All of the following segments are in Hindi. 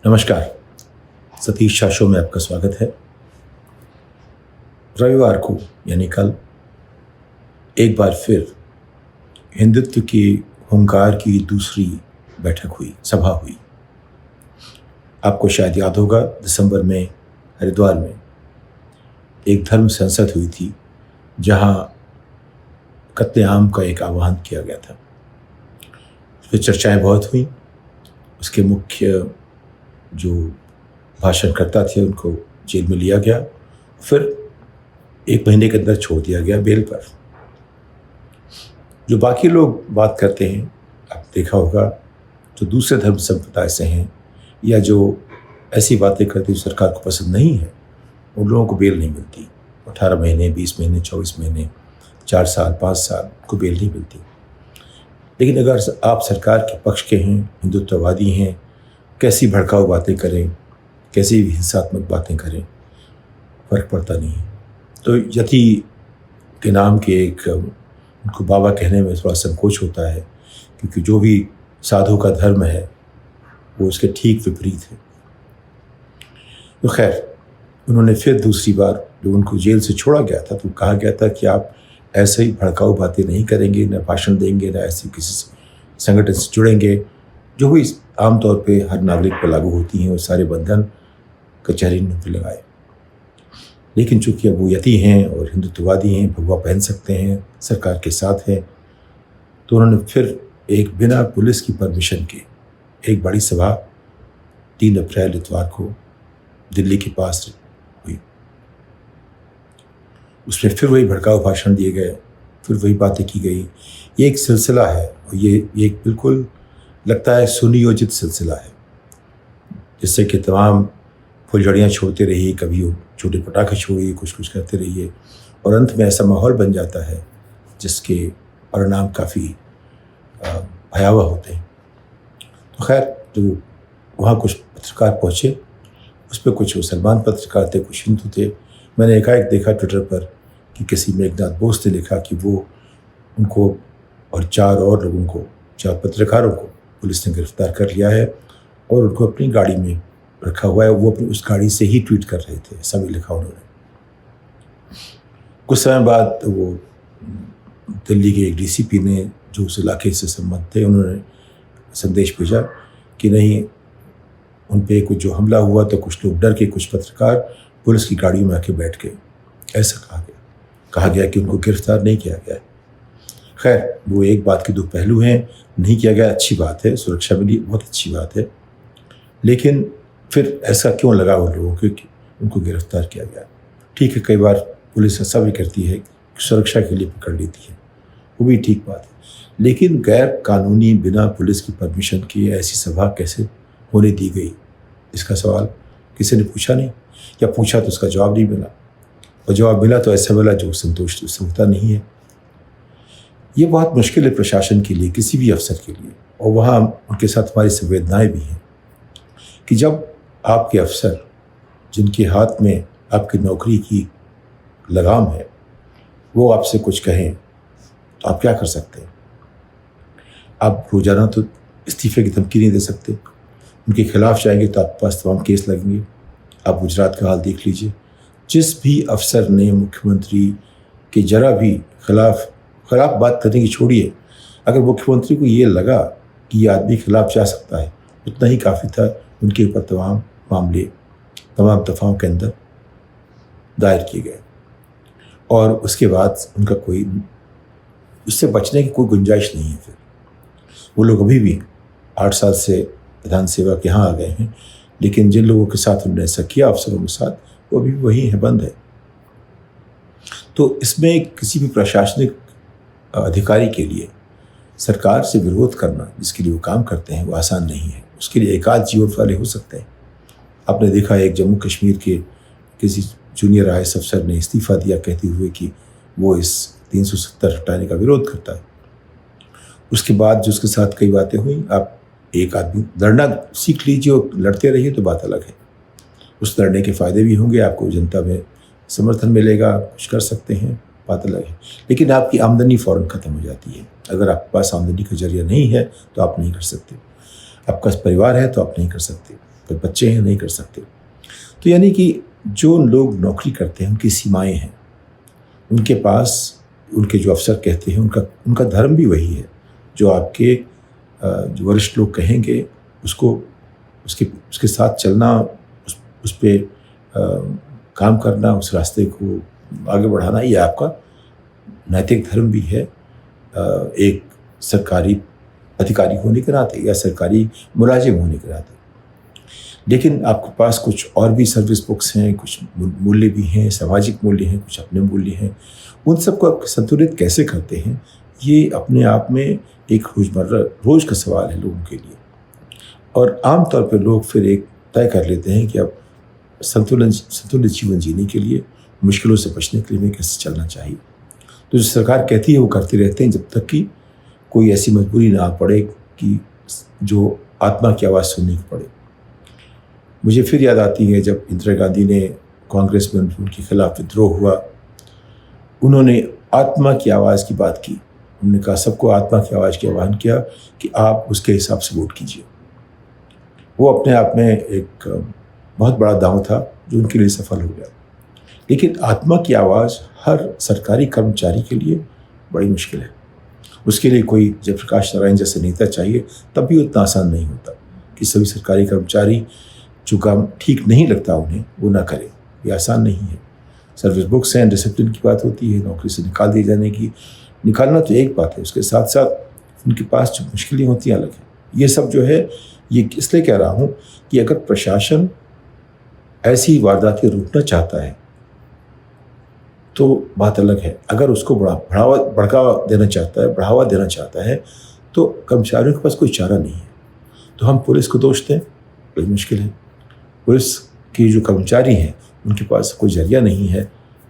नमस्कार। सतीश शाह शो में आपका स्वागत है। रविवार को यानी कल एक बार फिर हिंदुत्व की हुंकार की दूसरी बैठक हुई, सभा हुई। आपको शायद याद होगा, दिसंबर में हरिद्वार में एक धर्म संसद हुई थी जहां कत्लेआम का एक आह्वान किया गया था। उस पर चर्चाएं बहुत हुई। उसके मुख्य जो भाषणकर्ता थे उनको जेल में लिया गया, फिर 1 महीने के अंदर छोड़ दिया गया बेल पर। जो बाकी लोग बात करते हैं, आपने देखा होगा, जो दूसरे धर्म संप्रदाय से हैं या जो ऐसी बातें करते हैं सरकार को पसंद नहीं है, उन लोगों को बेल नहीं मिलती। 18 महीने, 20 महीने, 24 महीने, 4 साल, 5 साल को बेल नहीं मिलती। लेकिन अगर आप सरकार के पक्ष के हैं, हिंदुत्ववादी हैं, कैसी भड़काऊ बातें करें, कैसी भी हिंसात्मक बातें करें, फर्क पड़ता नहीं है। तो यति के नाम के एक उनको बाबा कहने में थोड़ा संकोच होता है, क्योंकि जो भी साधु का धर्म है वो उसके ठीक विपरीत है। तो खैर, उन्होंने फिर दूसरी बार जब उनको जेल से छोड़ा गया था तो कहा गया था कि आप ऐसे ही भड़काऊ बातें नहीं करेंगे, न भाषण देंगे, न ऐसे किसी संगठन से जुड़ेंगे। जो भी आमतौर पे हर नागरिक पर लागू होती हैं वो सारे बंधन कचहरी ने भी लगाए। लेकिन चूंकि अब वो यति हैं और हिंदुत्ववादी हैं, भगवा पहन सकते हैं, सरकार के साथ हैं, तो उन्होंने फिर एक बिना पुलिस की परमिशन के एक बड़ी सभा 3 अप्रैल इतवार को दिल्ली के पास हुई। उसमें फिर वही भड़काऊ भाषण दिए गए, फिर वही बातें की गई। ये एक सिलसिला है और ये एक बिल्कुल लगता है सुनियोजित सिलसिला है, जिससे कि तमाम फुलझड़ियाँ छोड़ते रहिए, कभी छोटे पटाखे छोड़िए, कुछ कुछ करते रहिए, और अंत में ऐसा माहौल बन जाता है जिसके परिणाम काफ़ी भयावह होते हैं। तो खैर, जो वहाँ कुछ पत्रकार पहुँचे, उस पर कुछ मुसलमान पत्रकार थे, कुछ हिंदू थे। मैंने एकाएक देखा ट्विटर पर कि किसी मेघनाथ बोस ने लिखा कि वो उनको और 4 और लोगों को, 4 पत्रकारों को पुलिस ने गिरफ्तार कर लिया है और उनको अपनी गाड़ी में रखा हुआ है। वो अपनी उस गाड़ी से ही ट्वीट कर रहे थे, ऐसा भी लिखा उन्होंने। कुछ समय बाद वो दिल्ली के एक डीसीपी ने, जो उस इलाके से संबंध थे, उन्होंने संदेश भेजा कि नहीं, उन पे कुछ जो हमला हुआ तो कुछ लोग डर के, कुछ पत्रकार पुलिस की गाड़ियों में आके बैठ गए, ऐसा कहा गया कि उनको गिरफ्तार नहीं किया गया। खैर, वो एक बात के 2 पहलू हैं। नहीं किया गया, अच्छी बात है, सुरक्षा मिली, बहुत अच्छी बात है। लेकिन फिर ऐसा क्यों लगा उन लोगों को कि उनको गिरफ्तार किया गया? ठीक है, कई बार पुलिस ऐसा भी करती है कि सुरक्षा के लिए पकड़ लेती है, वो भी ठीक बात है। लेकिन गैर कानूनी, बिना पुलिस की परमिशन के ऐसी सभा कैसे होने दी गई, इसका सवाल किसी ने पूछा नहीं, या पूछा तो उसका जवाब नहीं मिला, और जवाब मिला तो ऐसा मिला जो संतोष से होता नहीं है। ये बहुत मुश्किल है प्रशासन के लिए, किसी भी अफसर के लिए, और वहाँ उनके साथ हमारी संवेदनाएं भी हैं कि जब आपके अफसर, जिनके हाथ में आपकी नौकरी की लगाम है, वो आपसे कुछ कहें तो आप क्या कर सकते हैं? आप रोजाना तो इस्तीफे की धमकी नहीं दे सकते। उनके खिलाफ जाएंगे तो आपके पास तमाम केस लगेंगे। आप गुजरात का हाल देख लीजिए। जिस भी अफसर ने मुख्यमंत्री के जरा भी खिलाफ बात करने की छोड़िए, अगर मुख्यमंत्री को ये लगा कि ये आदमी खिलाफ जा सकता है, उतना ही काफ़ी था उनके ऊपर तमाम मामले तमाम दफ़ाओं के अंदर दायर किए गए, और उसके बाद उनका कोई, उससे बचने की कोई गुंजाइश नहीं है। फिर वो लोग अभी भी 8 साल से विधान सेवा के यहाँ आ गए हैं, लेकिन जिन लोगों के साथ उन्होंने ऐसा किया, अफसरों के साथ, वो अभी वही है, बंद है। तो इसमें किसी भी प्रशासनिक अधिकारी के लिए सरकार से विरोध करना, जिसके लिए वो काम करते हैं, वो आसान नहीं है। उसके लिए एकाध जीवन वाले हो सकते हैं। आपने देखा एक जम्मू कश्मीर के किसी जूनियर IAS अफसर ने इस्तीफा दिया, कहते हुए कि वो इस 370 हटाने का विरोध करता है। उसके बाद जो उसके साथ कई बातें हुई, आप एक आदमी लड़ना सीख लीजिए और लड़ते रहिए तो बात अलग है। उस लड़ने के फ़ायदे भी होंगे, आपको जनता में समर्थन मिलेगा, कुछ कर सकते हैं, बात अलग है। लेकिन आपकी आमदनी फ़ौरन ख़त्म हो जाती है। अगर आपके पास आमदनी का जरिया नहीं है तो आप नहीं कर सकते। आपका परिवार है तो आप नहीं कर सकते। पर बच्चे हैं, नहीं कर सकते। तो यानी कि जो लोग नौकरी करते हैं उनकी सीमाएं हैं, उनके पास उनके जो अफसर कहते हैं उनका उनका धर्म भी वही है। जो आपके जो वरिष्ठ लोग कहेंगे उसको उसके साथ चलना, उस पे काम करना, उस रास्ते को आगे बढ़ाना, ये आपका नैतिक धर्म भी है, एक सरकारी अधिकारी होने के नाते या सरकारी मुलाजिम होने के नाते। लेकिन आपके पास कुछ और भी सर्विस बुक्स हैं, कुछ मूल्य भी हैं, सामाजिक मूल्य हैं, कुछ अपने मूल्य हैं। उन सबको आप संतुलित कैसे करते हैं, ये अपने आप में एक रोज़ का सवाल है लोगों के लिए। और आम तौर पर लोग फिर एक तय कर लेते हैं कि अब संतुलित जीवन जीने के लिए, मुश्किलों से बचने के लिए हमें कैसे चलना चाहिए। तो जो सरकार कहती है वो करते रहते हैं, जब तक कि कोई ऐसी मजबूरी ना पड़े कि जो आत्मा की आवाज़ सुननी पड़े। मुझे फिर याद आती है जब इंदिरा गांधी ने कांग्रेस में उनके खिलाफ विद्रोह हुआ, उन्होंने आत्मा की आवाज़ की बात की। उन्होंने कहा सबको आत्मा की आवाज़ की आह्वान किया कि आप उसके हिसाब से वोट कीजिए। वो अपने आप में एक बहुत बड़ा दांव था जो उनके लिए सफल हो गया। लेकिन आत्मा की आवाज़ हर सरकारी कर्मचारी के लिए बड़ी मुश्किल है। उसके लिए कोई जयप्रकाश नारायण जैसे नेता चाहिए, तब भी उतना आसान नहीं होता कि सभी सरकारी कर्मचारी जो काम ठीक नहीं लगता उन्हें वो ना करें। ये आसान नहीं है। सर्विस बुक्स हैं, डिसिप्लिन की बात होती है, नौकरी से निकाल दिए जाने की। निकालना तो एक बात है, उसके साथ साथ उनके पास जो मुश्किलें होती हैं अलग हैं। ये सब जो है, ये इसलिए कह रहा हूँ कि अगर प्रशासन ऐसी वारदातें रोकना चाहता है तो बात अलग है। अगर उसको बढ़ावा देना चाहता है तो कर्मचारियों के पास कोई चारा नहीं है। तो हम पुलिस को दोष दें, बड़ी मुश्किल है। पुलिस के जो कर्मचारी हैं उनके पास कोई जरिया नहीं है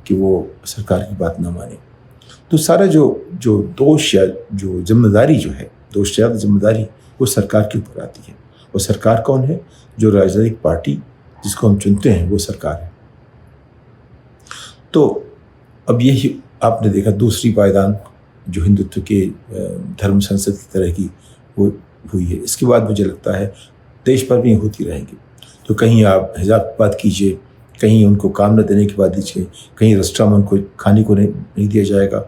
कि वो सरकार की बात ना माने। तो सारा जो दोष या जो जिम्मेदारी जो है, दोष से ज़्यादा जिम्मेदारी वो सरकार के ऊपर आती है। और सरकार कौन है? जो राजनीतिक पार्टी जिसको हम चुनते हैं वो सरकार है। तो अब यही आपने देखा दूसरी पायदान जो हिंदुत्व के धर्म संसद की तरह की वो हुई है। इसके बाद मुझे लगता है देश भर में होती रहेंगी। तो कहीं आप हिजाब की बात कीजिए, कहीं उनको काम न देने की बात दीजिए, कहीं रेस्टोरेंट में उनको खाने को नहीं दिया जाएगा।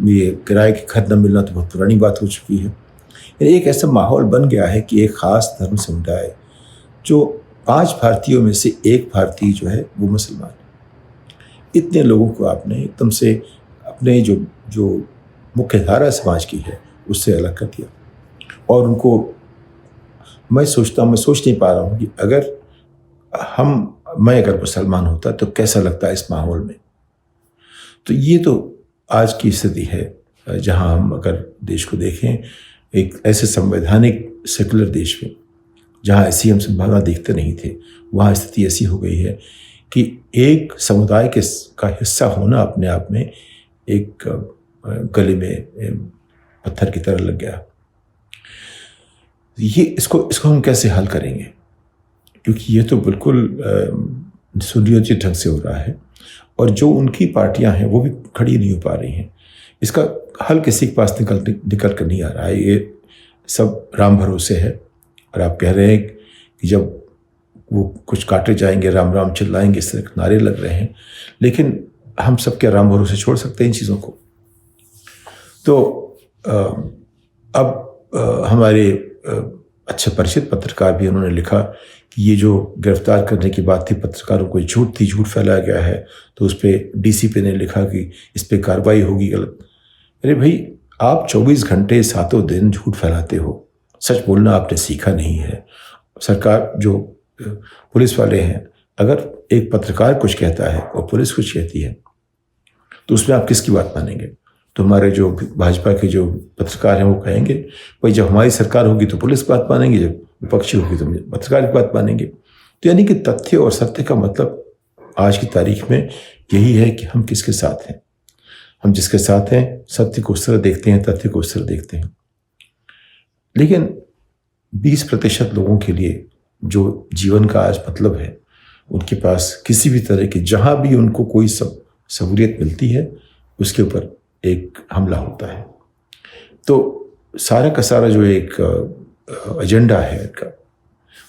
ये किराए के घर न मिलना तो बहुत पुरानी बात हो चुकी है। एक ऐसा माहौल बन गया है कि एक ख़ास धर्म समुदाय, जो 5 भारतीयों में से 1 भारतीय जो है वो मुसलमान है। इतने लोगों को आपने एकदम से अपने जो मुख्य धारा समाज की है उससे अलग कर दिया। और उनको मैं सोच नहीं पा रहा हूँ कि मैं अगर मुसलमान होता तो कैसा लगता है इस माहौल में। तो ये तो आज की स्थिति है जहाँ हम अगर देश को देखें, एक ऐसे संवैधानिक सेकुलर देश में जहाँ ऐसी हम संभावना देखते नहीं थे, वहाँ स्थिति ऐसी हो गई है कि एक समुदाय का हिस्सा होना अपने आप में एक गले में पत्थर की तरह लग गया। ये इसको हम कैसे हल करेंगे? क्योंकि ये तो बिल्कुल सुनियोजित ढंग से हो रहा है और जो उनकी पार्टियां हैं वो भी खड़ी नहीं हो पा रही हैं। इसका हल किसी के पास निकल कर नहीं आ रहा है। ये सब राम भरोसे है। और आप कह रहे हैं कि जब वो कुछ काटे जाएंगे, राम राम चिल्लाएंगे, इस तरह नारे लग रहे हैं, लेकिन हम सब क्या राम भरोसे छोड़ सकते हैं इन चीज़ों को? तो अब हमारे अच्छे परिचित पत्रकार भी उन्होंने लिखा कि ये जो गिरफ्तार करने की बात थी पत्रकारों को झूठ फैलाया गया है। तो उस पर डीसीपी ने लिखा कि इस पर कार्रवाई होगी गलत। अरे भाई, आप 24 घंटे 7 दिन झूठ फैलाते हो, सच बोलना आपने सीखा नहीं है। सरकार जो पुलिस वाले हैं, अगर एक पत्रकार कुछ कहता है और पुलिस कुछ कहती है तो उसमें आप किसकी बात मानेंगे? तो हमारे जो भाजपा के जो पत्रकार हैं वो कहेंगे भाई जब हमारी सरकार होगी तो पुलिस बात मानेंगे, जब विपक्षी होगी तो पत्रकार की बात मानेंगे। तो यानी कि तथ्य और सत्य का मतलब आज की तारीख में यही है कि हम किसके साथ हैं। हम जिसके साथ हैं सत्य को उस तरह देखते हैं, तथ्य को उस तरह देखते हैं। लेकिन 20% लोगों के लिए जो जीवन का आज मतलब है, उनके पास किसी भी तरह की जहाँ भी उनको कोई सहूलियत मिलती है उसके ऊपर एक हमला होता है। तो सारा का सारा जो एक एजेंडा है इनका,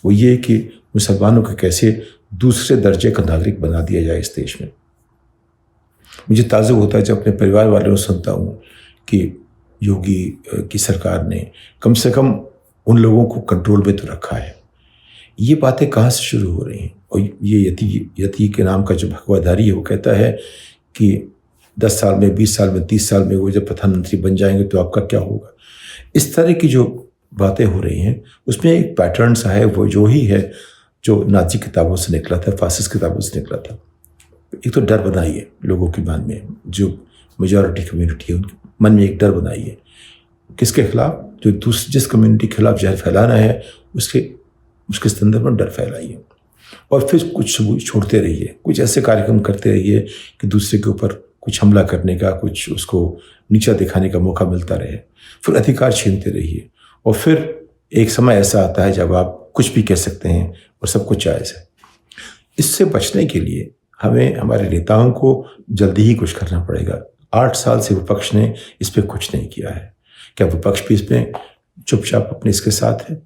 वो ये कि मुसलमानों को कैसे दूसरे दर्जे का नागरिक बना दिया जाए इस देश में। मुझे ताज्जुब होता है जब अपने परिवार वालों से सुनता हूँ कि योगी की सरकार ने कम से कम उन लोगों को कंट्रोल में तो रखा है। ये बातें कहाँ से शुरू हो रही हैं? और ये यति के नाम का जो भगवाधारी है वो कहता है कि 10 साल में, 20 साल में, 30 साल में वो जब प्रधानमंत्री बन जाएंगे तो आपका क्या होगा। इस तरह की जो बातें हो रही हैं उसमें एक पैटर्न सा है, वो जो ही है जो नाजी किताबों से निकला था, फासिस्ट किताबों से निकला था। एक तो डर बनाई है लोगों के मन में, जो मेजॉरिटी कम्युनिटी है उनके मन में एक डर बनाई है। किसके खिलाफ? जो जिस कम्युनिटी के खिलाफ जहर फैलाना है उसके संदर्भ में डर फैलाइए, और फिर कुछ सबूत छोड़ते रहिए, कुछ ऐसे कार्यक्रम करते रहिए कि दूसरे के ऊपर कुछ हमला करने का, कुछ उसको नीचा दिखाने का मौका मिलता रहे। फिर अधिकार छीनते रहिए, और फिर एक समय ऐसा आता है जब आप कुछ भी कह सकते हैं और सब कुछ जायज़ है। इससे बचने के लिए हमें हमारे नेताओं को जल्दी ही कुछ करना पड़ेगा। 8 साल से विपक्ष ने इस पर कुछ नहीं किया है। क्या विपक्ष भी इसमें चुपचाप अपने इसके साथ है?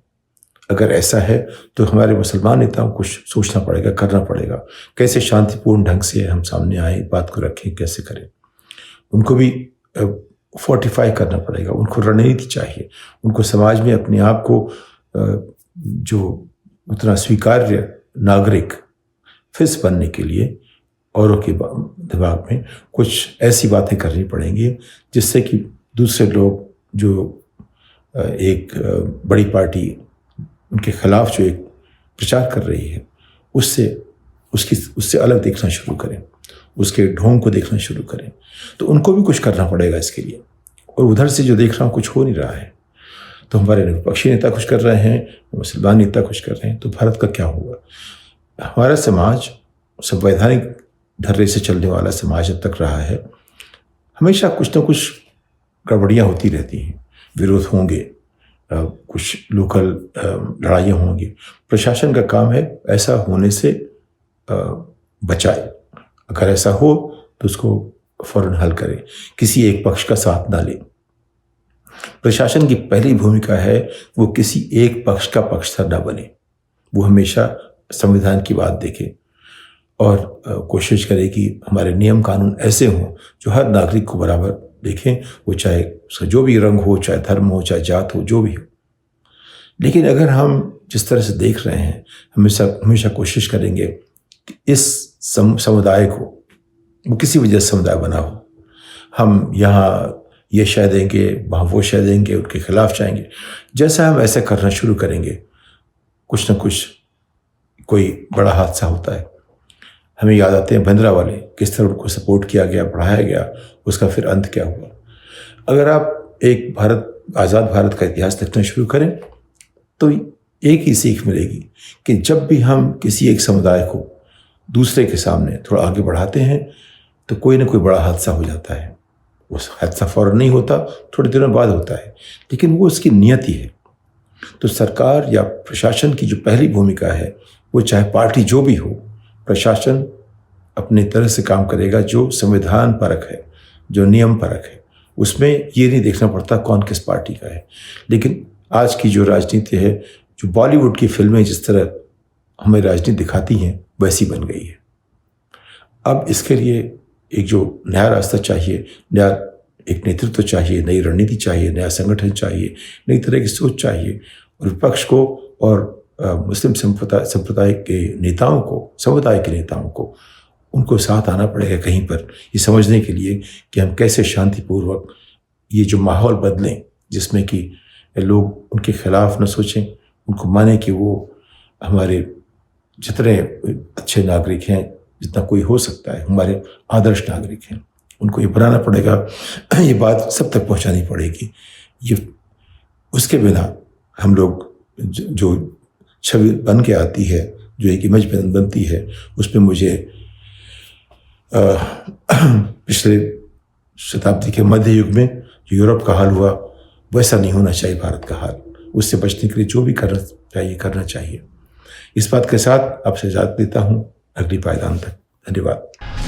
अगर ऐसा है तो हमारे मुसलमान नेताओं को कुछ सोचना पड़ेगा, करना पड़ेगा। कैसे शांतिपूर्ण ढंग से हम सामने आए, बात को रखें, कैसे करें। उनको भी फोर्टिफाई करना पड़ेगा, उनको रणनीति चाहिए, उनको समाज में अपने आप को जो उतना स्वीकार्य नागरिक फिर से बनने के लिए औरों के दिमाग में कुछ ऐसी बातें करनी पड़ेंगी जिससे कि दूसरे लोग, जो एक बड़ी पार्टी उनके खिलाफ जो एक प्रचार कर रही है, उससे अलग देखना शुरू करें, उसके ढोंग को देखना शुरू करें। तो उनको भी कुछ करना पड़ेगा इसके लिए। और उधर से जो देख रहा हूँ कुछ हो नहीं रहा है, तो हमारे विपक्षी नेता कुछ कर रहे हैं, मुसलमान नेता कुछ कर रहे हैं, तो भारत का क्या होगा? हमारा समाज संवैधानिक ढर्रे से चलने वाला समाज अब तक रहा है। हमेशा कुछ न कुछ गड़बड़ियाँ होती रहती हैं, विरोध होंगे, कुछ लोकल लड़ाइयाँ होंगी। प्रशासन का काम है ऐसा होने से बचाए। अगर ऐसा हो तो उसको फौरन हल करें, किसी एक पक्ष का साथ ना ले। प्रशासन की पहली भूमिका है वो किसी एक पक्ष का पक्षधर ना बने, वो हमेशा संविधान की बात देखे और कोशिश करे कि हमारे नियम कानून ऐसे हों जो हर नागरिक को बराबर देखें, वो चाहे उसका जो भी रंग हो, चाहे धर्म हो, चाहे जात हो, जो भी हो। लेकिन अगर हम जिस तरह से देख रहे हैं, हमेशा कोशिश करेंगे कि इस समुदाय को, वो किसी वजह से समुदाय बना हो, हम यहाँ ये शय देंगे, वहाँ वो शय देंगे, उनके खिलाफ जाएंगे। जैसा हम ऐसा करना शुरू करेंगे, कुछ न कुछ कोई बड़ा हादसा होता है। हमें याद आते हैं भिंद्रावाले, किस तरह उनको सपोर्ट किया गया, बढ़ाया गया, उसका फिर अंत क्या हुआ। अगर आप एक आज़ाद भारत का इतिहास देखना शुरू करें तो एक ही सीख मिलेगी कि जब भी हम किसी एक समुदाय को दूसरे के सामने थोड़ा आगे बढ़ाते हैं तो कोई ना कोई बड़ा हादसा हो जाता है। वो हादसा फौरन नहीं होता, थोड़े दिनों बाद होता है, लेकिन वो उसकी नियति है। तो सरकार या प्रशासन की जो पहली भूमिका है, वो चाहे पार्टी जो भी हो, प्रशासन अपने तरह से काम करेगा जो संविधान परक है, जो नियम परक है। उसमें ये नहीं देखना पड़ता कौन किस पार्टी का है। लेकिन आज की जो राजनीति है, जो बॉलीवुड की फिल्में जिस तरह हमें राजनीति दिखाती हैं, वैसी बन गई है। अब इसके लिए एक जो नया रास्ता चाहिए, नया एक नेतृत्व चाहिए, नई रणनीति चाहिए, नया संगठन चाहिए, नई तरह की सोच चाहिए। और विपक्ष को और मुस्लिम संप्रदाय के नेताओं को, समुदाय के नेताओं को, उनको साथ आना पड़ेगा कहीं पर, ये समझने के लिए कि हम कैसे शांतिपूर्वक ये जो माहौल बदलें, जिसमें कि लोग उनके खिलाफ न सोचें, उनको माने कि वो हमारे जितने अच्छे नागरिक हैं, जितना कोई हो सकता है, हमारे आदर्श नागरिक हैं, उनको ये बनाना पड़ेगा। ये बात सब तक पहुंचानी पड़ेगी। ये उसके बिना हम लोग जो छवि बन के आती है, जो एक इमेज बनती है, उसमें मुझे पिछले शताब्दी के मध्य युग में जो यूरोप का हाल हुआ, वैसा नहीं होना चाहिए भारत का हाल। उससे बचने के लिए जो भी करना चाहिए। इस बात के साथ आपसे इजाज़त लेता हूँ, अगली पायदान तक। धन्यवाद।